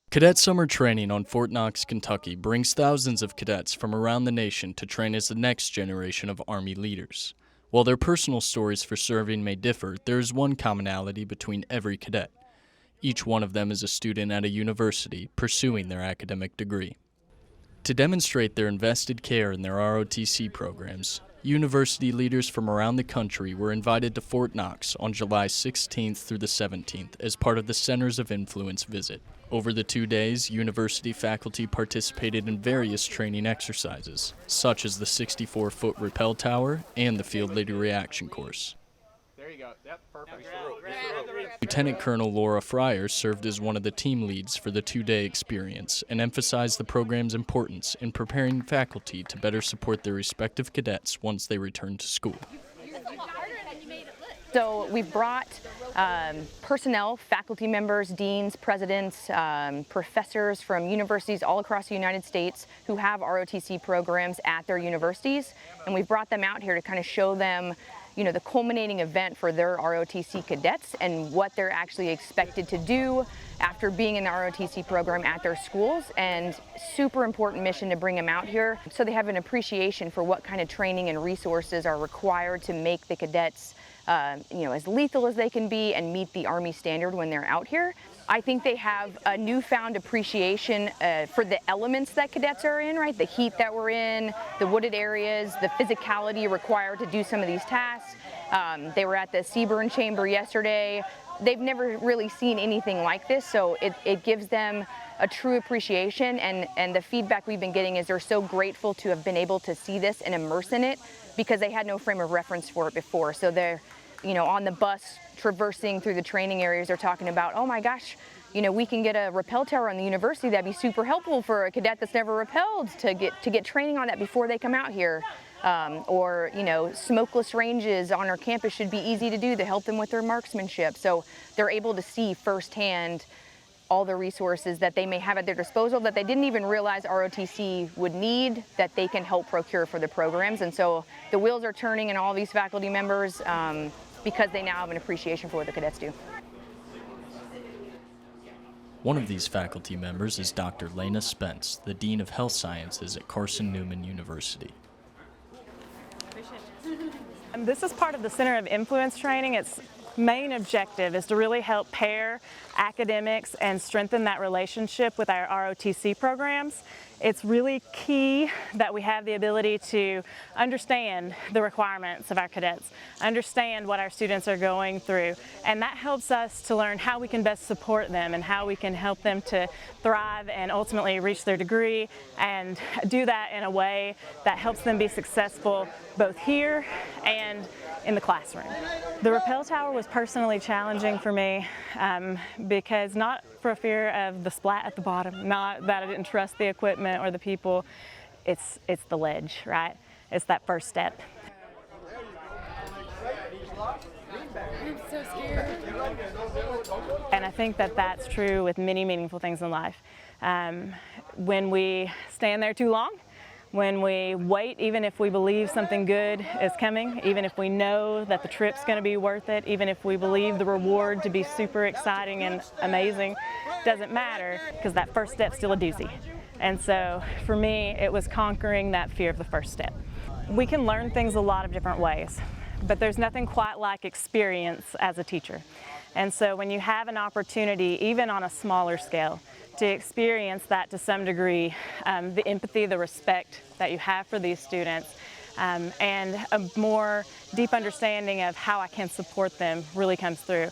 Cadet Summer Training on Fort Knox, Kentucky brings thousands of cadets from around the nation to train as the next generation of Army leaders. While their personal stories for serving may differ, there is one commonality between every cadet. Each one of them is a student at a university pursuing their academic degree. To demonstrate their invested care in their ROTC programs, university leaders from around the country were invited to Fort Knox on July 16th through the 17th as part of the Centers of Influence visit. Over the 2 days, university faculty participated in various training exercises, such as the 64-foot rappel tower and the field leader reaction course. There you go. Yep, perfect. Lieutenant Colonel Laura Fryer served as one of the team leads for the 2-day experience and emphasized the program's importance in preparing faculty to better support their respective cadets once they return to school. So we've brought personnel, faculty members, deans, presidents, professors from universities all across the United States who have ROTC programs at their universities, and we've brought them out here to kind of show them, you know, the culminating event for their ROTC cadets and what they're actually expected to do after being in the ROTC program at their schools, and super important mission to bring them out here so they have an appreciation for what kind of training and resources are required to make the cadets as lethal as they can be and meet the Army standard when they're out here. I think they have a newfound appreciation for the elements that cadets are in, right? The heat that we're in, the wooded areas, the physicality required to do some of these tasks. They were at the Seaburn Chamber yesterday. They've never really seen anything like this, so it gives them a true appreciation, and the feedback we've been getting is they're so grateful to have been able to see this and immerse in it because they had no frame of reference for it before. So they're, on the bus traversing through the training areas, they're talking about, oh my gosh, we can get a rappel tower on the university. That'd be super helpful for a cadet that's never rappelled to get training on that before they come out here. Or smokeless ranges on our campus should be easy to do to help them with their marksmanship. So they're able to see firsthand all the resources that they may have at their disposal that they didn't even realize ROTC would need, that they can help procure for the programs. And so the wheels are turning in all these faculty members because they now have an appreciation for what the cadets do. One of these faculty members is Dr. Lena Spence, the Dean of Health Sciences at Carson Newman University. This is part of the Center of Influence training. Its main objective is to really help pair academics and strengthen that relationship with our ROTC programs. It's really key that we have the ability to understand the requirements of our cadets, understand what our students are going through, and that helps us to learn how we can best support them and how we can help them to thrive and ultimately reach their degree, and do that in a way that helps them be successful both here and in the classroom. The rappel tower was personally challenging for me because not for fear of the splat at the bottom, not that I didn't trust the equipment or the people, it's the ledge, right? It's that first step. I'm so scared. And I think that that's true with many meaningful things in life. When we stand there too long, when we wait, even if we believe something good is coming, even if we know that the trip's going to be worth it, even if we believe the reward to be super exciting and amazing, doesn't matter, because that first step's still a doozy. And so for me, it was conquering that fear of the first step. We can learn things a lot of different ways, but there's nothing quite like experience as a teacher. And so when you have an opportunity, even on a smaller scale, to experience that to some degree, the empathy, the respect that you have for these students, and a more deep understanding of how I can support them really comes through.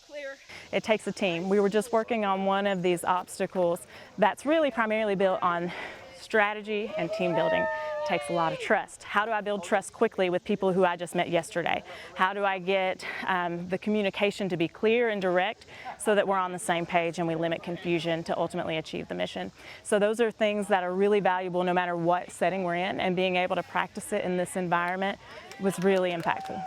Clear. It takes a team. We were just working on one of these obstacles that's really primarily built on strategy and team building. It takes a lot of trust. How do I build trust quickly with people who I just met yesterday? How do I get the communication to be clear and direct so that we're on the same page and we limit confusion to ultimately achieve the mission? So those are things that are really valuable no matter what setting we're in, and being able to practice it in this environment was really impactful.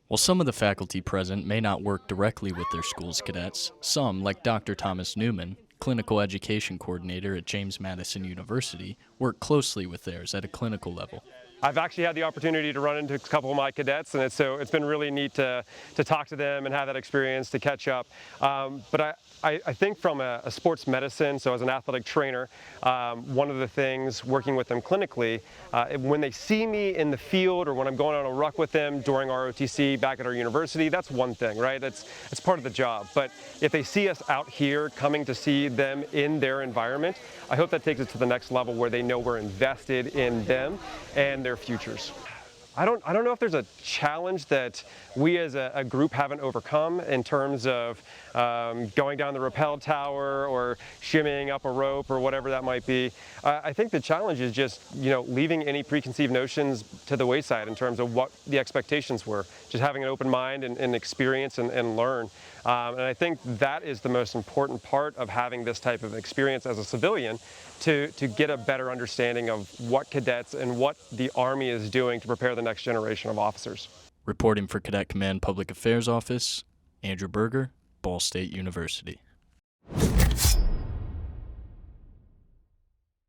While some of the faculty present may not work directly with their school's cadets, some, like Dr. Thomas Newman, Clinical Education Coordinator at James Madison University, work closely with theirs at a clinical level. I've actually had the opportunity to run into a couple of my cadets, and it's been really neat to talk to them and have that experience to catch up. But I think from a sports medicine, so as an athletic trainer, one of the things working with them clinically, when they see me in the field or when I'm going on a ruck with them during ROTC back at our university, that's one thing, right? It's part of the job. But if they see us out here coming to see them in their environment, I hope that takes it to the next level where they know we're invested in them and their futures. I don't know if there's a challenge that we as a group haven't overcome in terms of going down the rappel tower or shimmying up a rope or whatever that might be. I think the challenge is just, leaving any preconceived notions to the wayside in terms of what the expectations were. Just having an open mind and experience and learn. And I think that is the most important part of having this type of experience as a civilian, to get a better understanding of what cadets and what the Army is doing to prepare the next generation of officers. Reporting for Cadet Command Public Affairs Office, Andrew Berger, Ball State University.